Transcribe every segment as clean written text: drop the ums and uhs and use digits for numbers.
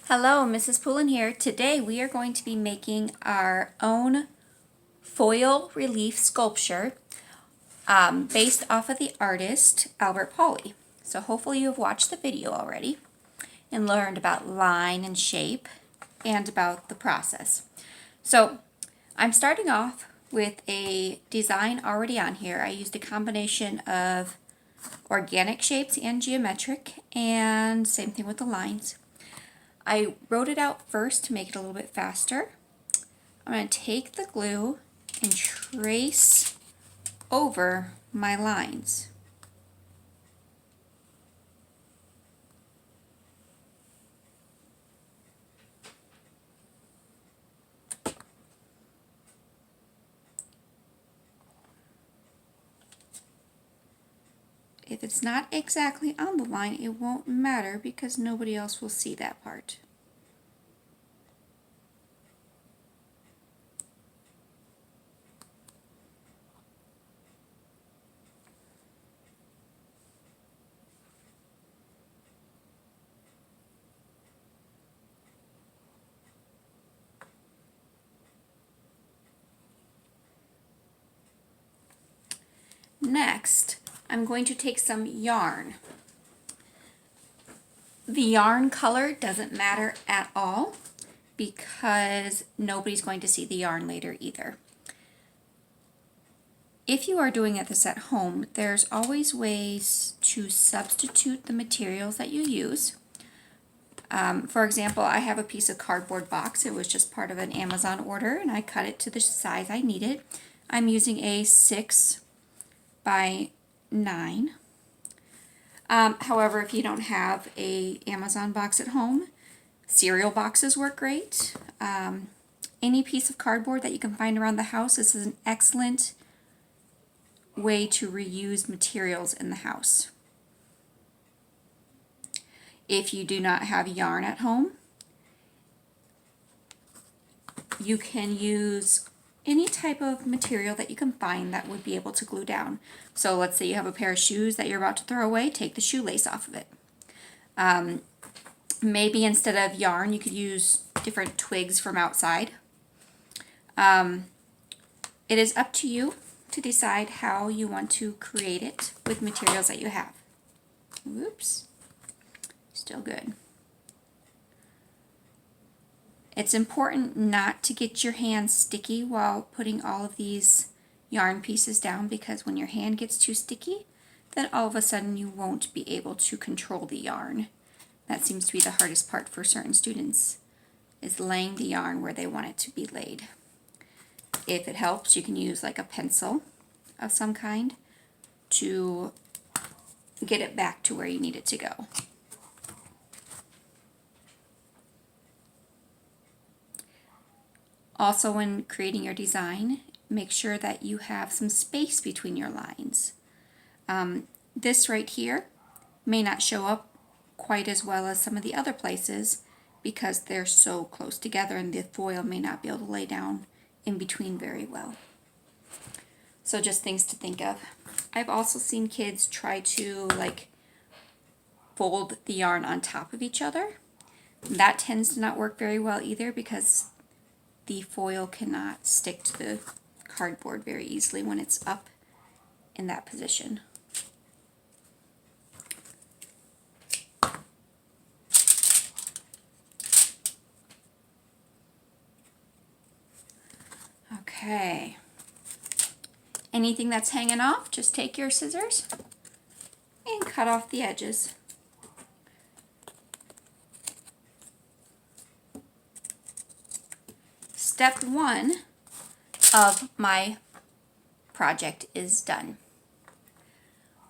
Hello, Mrs. Poulin here. Today we are going to be making our own foil relief sculpture based off of the artist Albert Pauli. So hopefully you have watched the video already and learned about line and shape and about the process. So I'm starting off with a design already on here. I used a combination of organic shapes and geometric, and same thing with the lines. I wrote it out first to make it a little bit faster. I'm going to take the glue and trace over my lines. If it's not exactly on the line, it won't matter because nobody else will see that part. Next, I'm going to take some yarn. The yarn color doesn't matter at all because nobody's going to see the yarn later either. If you are doing this at home, there's always ways to substitute the materials that you use. For example, I have a piece of cardboard box. It was just part of an Amazon order and I cut it to the size I needed. I'm using a 6 by 9. However, if you don't have a Amazon box at home, cereal boxes work great. Any piece of cardboard that you can find around the house, this is an excellent way to reuse materials in the house. If you do not have yarn at home, you can use any type of material that you can find that would be able to glue down. So let's say you have a pair of shoes that you're about to throw away, take the shoelace off of it. Maybe instead of yarn, you could use different twigs from outside. It is up to you to decide how you want to create it with materials that you have. Whoops, still good. It's important not to get your hands sticky while putting all of these yarn pieces down, because when your hand gets too sticky, then all of a sudden you won't be able to control the yarn. That seems to be the hardest part for certain students, is laying the yarn where they want it to be laid. If it helps, you can use like a pencil of some kind to get it back to where you need it to go. Also, when creating your design, make sure that you have some space between your lines. This right here may not show up quite as well as some of the other places because they're so close together and the foil may not be able to lay down in between very well. So just things to think of. I've also seen kids try to fold the yarn on top of each other. That tends to not work very well either because the foil cannot stick to the cardboard very easily when it's up in that position. Okay. Anything that's hanging off, just take your scissors and cut off the edges. Step 1 of my project is done.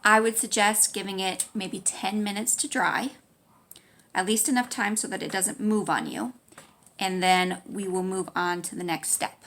I would suggest giving it maybe 10 minutes to dry, at least enough time so that it doesn't move on you, and then we will move on to the next step.